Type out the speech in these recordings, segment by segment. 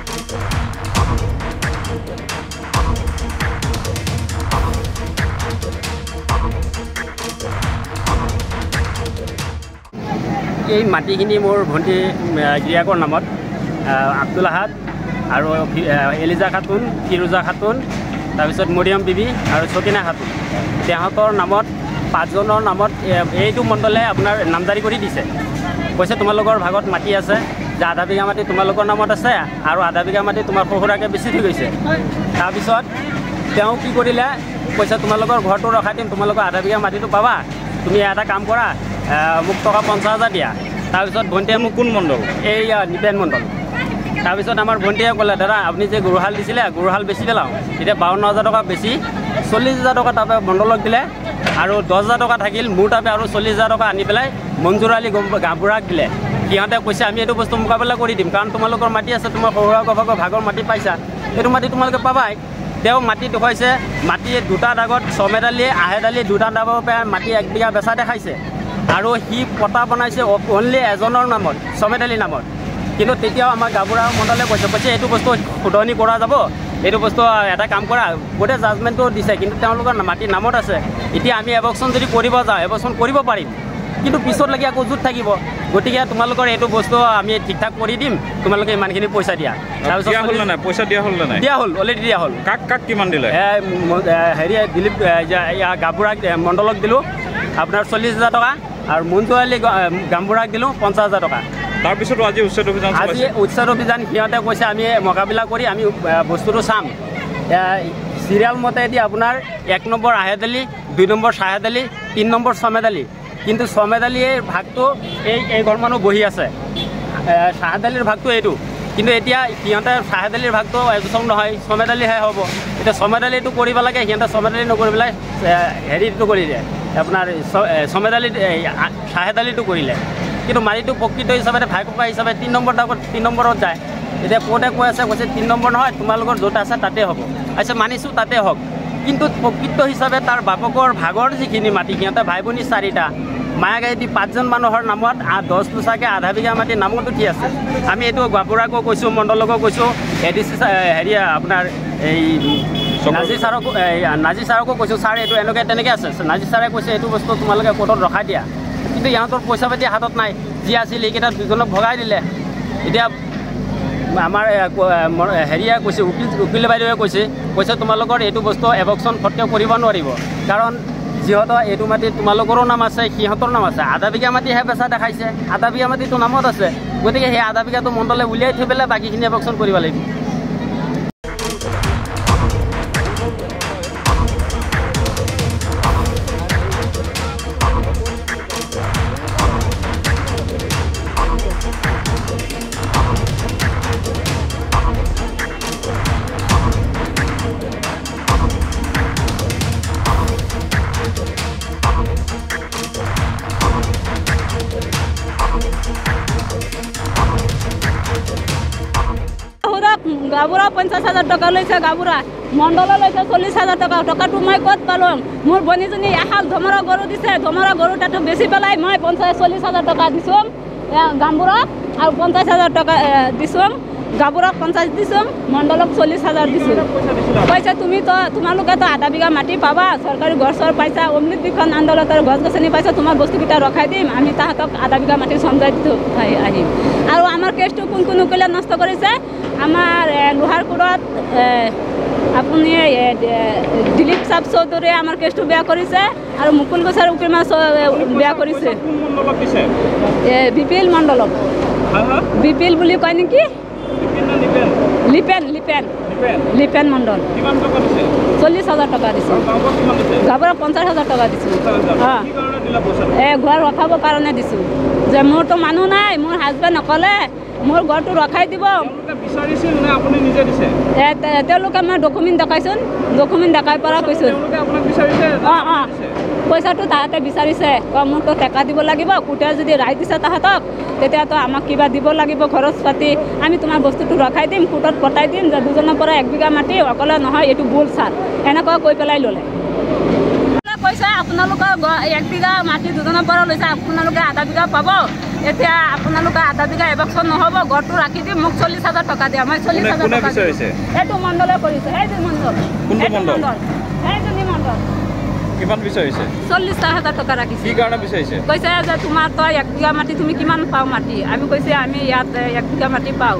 এই মাটিখিনি মোৰ ভণ্টি গিৰিয়াকৰ নামত আব্দুল আহাদ আৰু এলিজা খাতুন, ফিৰোজা খাতুন, তাৰপিছত মৰিয়ম বিবি আৰু চকিনা খাতুন, তেহঁতৰ নামত 5 জনৰ নামত এইটো মণ্ডলে আপোনাৰ নামজাৰি কৰি দিছে। কৈছে তোমালোকৰ ভাগত মাটি আছে, যে আধা বিঘা মাটি তোমালোকৰ নামত আছে আৰু আধা বিঘা মাটি তোমাৰ শহুৰাকে বেছি থৈ গৈছে। তাৰপিছত তেওঁ কি কৰিলে, কৈছে তোমালোকৰ ঘৰটো ৰখাই দিম, তোমালোকৰ আধা বিঘা মাটিটো পাবা, তুমি এটা কাম কৰা, মোক টকা 50,000 দিয়া। তাৰপিছত ভণ্টিয়ে মোক কোন মণ্ডল? এই নিপেন মণ্ডল। তাৰপিছত আমাৰ ভণ্টিয়ে ক'লে দাদা আপুনি যে গৰুহাল দিছিলে, গৰুহাল বেছি পেলাওঁ। তেতিয়া 52,000 টকা বেছি 40,000 টকা তাৰপৰা মণ্ডলক দিলে আৰু 10,000 টকা থাকিল মোৰ তাৰপৰা আৰু 40,000 টকা আনি পেলাই মঞ্জুৰ আলী গাঁওবুঢ়াক দিলে। সিহঁতে কৈছে আমি এইটো বস্তু মোকাবিলা কৰি দিম, কাৰণ তোমালোকৰ মাটি আছে, তোমাৰ শহুৰাকৰ ভাগৰ মাটি পাইছা, এইটো মাটি তোমালোকে পাবাই। তেওঁ মাটি দেখুৱাইছে, মাটি 2টা দাগত চমেদ আলীয়ে আহেদ আলী 2টা দাগৰ পৰা মাটি 1 বিঘা বেচা দেখাইছে আৰু সি পটা বনাইছে অনলি এজনৰ নামত, চমেদ আলীৰ নামত। কিন্তু তেতিয়াও আমাৰ গাঁওবুঢ়া মণ্ডলে কৈছে এইটো বস্তু শুধৰণি কৰা যাব, এইটো বস্তু এটা কাম কৰা, গোটেই জাজমেণ্টটো দিছে, কিন্তু তেওঁলোকৰ মাটিৰ নামত আছে। এতিয়া আমি এবকশ্যন যদি কৰিব যাওঁ, এবকশ্যন কৰিব পাৰিম, কিন্তু পিছত লাগি আকৌ জোঁট থাকিব। গতিকে তোমালোকৰ এইটো বস্তু আমি ঠিক ঠাক কৰি দিম, তোমালোকে ইমানখিনি পইচা দিয়া। তাৰপিছত পইচা দিয়া হ'ল নে নাই? দিয়া হ'ল, অলৰেডি দিয়া হ'ল। কাক কিমান দিলে? হেৰি দিলীপ গাঁওবুঢ়াক মণ্ডলক দিলোঁ আপোনাৰ 40,000 টকা আৰু মঞ্জুৰ আলী গাঁওবুঢ়াক দিলোঁ 50,000 টকা। তাৰপিছতো আজি উচ্ছেদ অভিযান, আজি উচ্ছেদ অভিযান সিহঁতে কৈছে আমি মোকাবিলা কৰি আমি বস্তুটো চাম। চিৰিয়েল মতেদি আপোনাৰ 1 number আহেদ Ali, 2 number Shahed Ali, 3 number চমেদ Ali. কিন্তু চমেদ আলীৰ ভাগটো এই ঘৰ মানুহ বহি আছে, শ্বাহেদ আলীৰ ভাগটো এইটো। কিন্তু এতিয়া সিহঁতে শ্বাহেদ আলীৰ ভাগটো এবছৰ নহয়, চমেদ আলীহে হ'ব। এতিয়া চমেদ আলীটো কৰিব লাগে, সিহঁতে চমেদ আলী নকৰি পেলাই হেৰিটো কৰিলে, আপোনাৰ চমেদ আলী শ্বাহেদ আলীটো কৰিলে। কিন্তু মাটিটো প্ৰকৃত হিচাপে ভাই ককা হিচাপে 3 নম্বৰ দাগত 3 নম্বৰত যায়। এতিয়া কোৰ্টে কৈ আছে, কৈছে 3 নম্বৰ নহয়, তোমালোকৰ য'ত আছে তাতে হ'ব। আচ্ছা মানিছোঁ তাতে হওক, কিন্তু প্ৰকৃত হিচাপে তাৰ বাপকৰ ভাগৰ যিখিনি মাটি, সিহঁতে ভাই ভনী 4টা, মায়া গাড়ী 5জন মানুহৰ নামত 10 লোচাকৈ আধা বিঘা মাটি নামত উঠি আছে। আমি এইটো গাঁওবুঢ়াকো কৈছোঁ, মণ্ডলকো কৈছোঁ, ADC হেৰি আপোনাৰ এই নাজিৰ ছাৰকো কৈছোঁ, ছাৰ এইটো এনেকৈ তেনেকৈ আছে। নাজিৰ ছাৰে কৈছে এইটো বস্তু তোমালোকে কোৰ্টত ৰখাই দিয়া, কিন্তু ইহঁতৰ পইচা পাতি হাতত নাই, যি আছিল এইকেইটা 2জনক ভগাই দিলে। এতিয়া আমাৰ হেৰিয়ে কৈছে, উকিল বাইদেৱে কৈছে তোমালোকৰ এইটো বস্তু এবকশ্যন ফটকৈ কৰিব নোৱাৰিব, কাৰণ যিহেতু এইটো মাটি তোমালোকৰো নাম আছে, সিহঁতৰ নাম আছে। আধা বিঘা মাটিহে বেচা দেখাইছে, আধা বিঘা মাটিটো নামত আছে। গতিকে সেই আধা বিঘাটো মণ্ডলে উলিয়াই থৈ পেলাই বাকীখিনি এবকশ্যন কৰিব লাগিব। গাঁওবুঢ়া 50,000 টকা লৈছে, গাঁওবুঢ়া মণ্ডলে লৈছে 40,000 টকা। টকাটো মই ক'ত পালোঁ? মোৰ ভনীজনী এহাল ধমৰা গৰু দিছে, ধমৰা গৰু তাতো বেছি পেলাই মই 40,000 টকা দিছোঁ গাঁওবুঢ়াক, আৰু 50,000 টকা দিছোঁ গাঁওবুঢ়াক, 50 দিছোঁ, মণ্ডলক 40,000 দিছোঁ। কৈছে তোমালোকেতো আধা বিঘা মাটি পাবা, চৰকাৰী ঘৰ চৰ পাইছা, অমৃত বিখন আন্দোলনৰ গছ গছনি পাইছা, তোমাৰ বস্তুকেইটা ৰখাই দিম, আমি তাহাঁতক আধা বিঘা মাটি চমজাই আহিম। আৰু আমাৰ কেছটো কোন উকিলে নষ্ট কৰিছে? আমাৰ লোহাৰপুৰত আপুনি দিলীপ চাপ চৌধুৰীয়ে আমাৰ কেছটো বেয়া কৰিছে, আৰু মুকুল গোছাৰ উকিল বেয়া কৰিছে। বিপিল মণ্ডলক, বিপিল বুলি কয় নেকি, লিপেন মণ্ডল 40,000 টকা দিছোঁ, গাঁওবুঢ়াক 50,000 টকা দিছোঁ। ঘৰ ৰখাবৰ কাৰণে দিছোঁ, যে মোৰতো মানুহ নাই, মোৰ হাজবেণ্ড অকলে, মোৰ ঘৰটো ৰখাই দিব। তেওঁলোকে মই ডকুমেণ্ট দেখাইছোন, ডকুমেণ্ট দেখাই পৰা কৈছোঁ। পইচাটো তাহাঁতে বিচাৰিছে, মোকতো টেকা দিব লাগিব, কোৰ্টে যদি ৰায় দিছে তাহাঁতক, তেতিয়াতো আমাক কিবা দিব লাগিব খৰচ পাতি, আমি তোমাৰ বস্তুটো ৰখাই দিম, কোৰ্টত পঠাই দিম, যে 2জনৰ পৰা 1 বিঘা মাটি অকলে নহয়, এইটো ভুল ছাৰ, এনেকুৱা কৈ পেলাই ল'লে। কৈছে আপোনালোকৰ 1 বিঘা মাটি 2জনৰ পৰা লৈছে, আপোনালোকে আধা বিঘা পাব, এতিয়া আপোনালোকে আধা বিঘা এবছৰ নহ'ব গড়টো ৰাখি দিম মোক 40,000 টকা দিয়া মই 40,000 টকা এইটো মণ্ডলে কৰিছে সেইটো মণ্ডল কোনটো মণ্ডল সেইজনী মণ্ডল কিমান বিচাৰিছে 40,000 টকা ৰাখিছে কি কাৰণে বিচাৰিছে কৈছে যে তোমাৰ তই 1 বিঘা মাটি তুমি কিমান পাওঁ মাটি আমি কৈছে আমি ইয়াত 1 বিঘা মাটি পাওঁ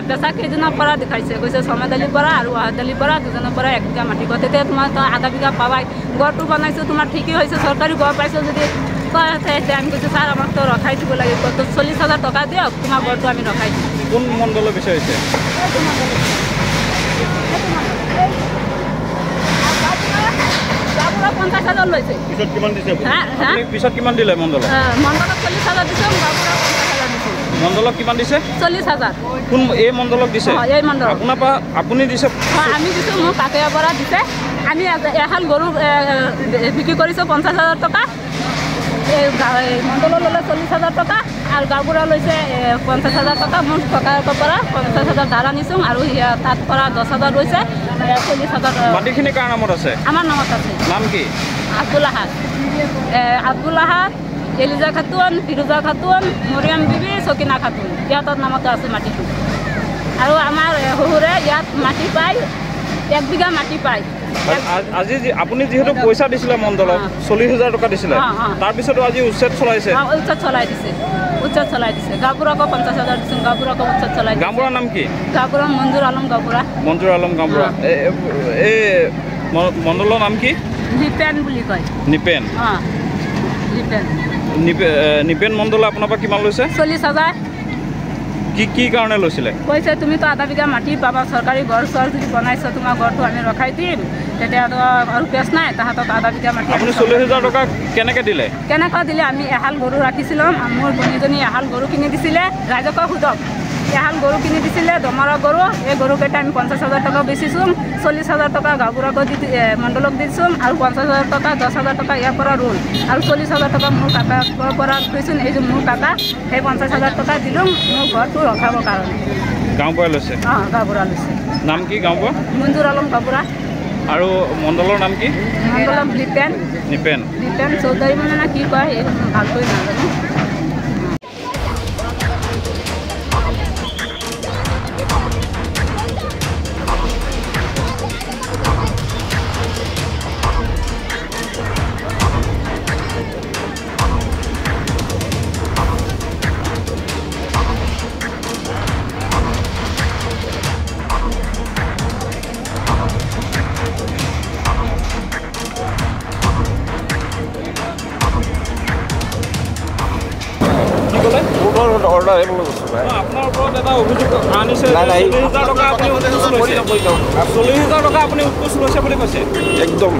বেচা কেইজনৰ পৰা দেখাইছে কৈছে চমেদালিৰ পৰা আৰু আহাদালিৰ পৰা দুজনৰ পৰা 1 বিঘা মাটি কয় তেতিয়া তোমাৰ তই আধা বিঘা পাবাই গড়টো বনাইছোঁ তোমাৰ ঠিকেই হৈছে চৰকাৰী গড় পাইছোঁ যদি কয় আমি কৈছোঁ ছাৰ আমাক তো ৰখাই দিব লাগিব তো 40,000 টকা দিয়ক তোমাৰ গড়টো আমি ৰখাই দিম কোন মণ্ডলে বিচাৰিছে গাঁওবুঢ়া 50,000 লৈছে পিছত কিমান দিছে পিছত কিমান দিলে মণ্ডলক মণ্ডলক 40,000 দিছে গাঁওবুঢ়া 50,000 দিছে মণ্ডলক কিমান দিছে 40,000 কোন এই মণ্ডলক দিছে এই মণ্ডল আপোনাৰ পৰা আপুনি দিছে আমি দিছোঁ মোৰ কাকৈয়াৰ পৰা দিছে আমি এহাল গৰু বিক্ৰী কৰিছোঁ 50,000 টকা মণ্ডলৰ ল'লে 40,000 টকা আৰু গাঁওবুঢ়া লৈছে 50,000 টকা মোৰ ককায়েকৰ পৰা 50,000 ধাৰা নিছোঁ আৰু তাত পৰা 10,000 লৈছে 40,000 মাটিখিনি কাৰ নামত আছে আমাৰ নামত আছে নাম কি আব্দুল আহাদ এলিজা খাতুন ফিৰোজা খাতুন মৰিয়াম বিবি চকিনা খাতুন ইহঁতৰ নামতে আছে মাটিটো আৰু আমাৰ শহুৰে ইয়াত মাটি পায় 1 বিঘা মাটি পায় আজি আপুনি যিহেতু পইচা দিছিলে মণ্ডলক 40,000 টকা দিছিলে তাৰপিছতো আজি উচ্ছেদ চলাইছে উচ্ছেদ চলাই দিছে গাঁওবুঢ়াকো 50,000 দিছোঁ গাঁওবুঢ়াকো উচ্ছেদ চলাই গাঁওবুঢ়াৰ নাম কি গাঁওবুঢ়া মঞ্জুৰ আলম গাঁওবুঢ়া এই মণ্ডলৰ নাম কি নিপেন বুলি কয় নিপেন নিপেন মণ্ডলে আপোনাৰ পৰা কিমান লৈছে 40,000 কি কাৰণে লৈছিলে কৈছে তুমিতো আধা বিঘা মাটি পাবা চৰকাৰী ঘৰ চৰ যদি বনাইছা তোমাৰ ঘৰটো আমি ৰখাই দিম তেতিয়াতো আৰু কেছ নাই তাহাঁতক আধা বিঘা মাটি আপুনি 40,000 টকা কেনেকৈ দিলে আমি এহাল গৰু ৰাখিছিলোঁ মোৰ ভনীজনী এহাল গৰু কিনি দিছিলে ৰাইজকে সোধক এহাল গৰু কিনি দিছিলে দমৰা গৰু এই গৰুকেইটা আমি 50,000 টকা বেচিছোঁ 40,000 টকা গাঁওবুঢ়াকো মণ্ডলক দিছোঁ আৰু 50,000 টকা 10,000 টকা ইয়াৰ পৰা ৰোল আৰু 40,000 টকা মোৰ কাকাৰ পৰা কৈছোঁ এই যে মোৰ কাকা সেই 50,000 টকা দিলোঁ মোৰ ঘৰটো ৰখাবৰ কাৰণে গাঁওবুঢ়াই লৈছে গাঁওবুঢ়া লৈছে নাম কি গাঁওবুঢ়া মঞ্জুৰ আলম গাঁওবুঢ়া আৰু মণ্ডলৰ নাম কি মণ্ডলৰ নিপেন চৌধুৰী মানে না কি কয় এই ভালকৈ নাজানো আপোনাৰ ওপৰত এটা অভিযোগ আনিছে 40,000 টকা আপুনি উৎকোচ লৈছে 40,000 টকা আপুনি উৎকোচ লৈছে বুলি কৈছে একদম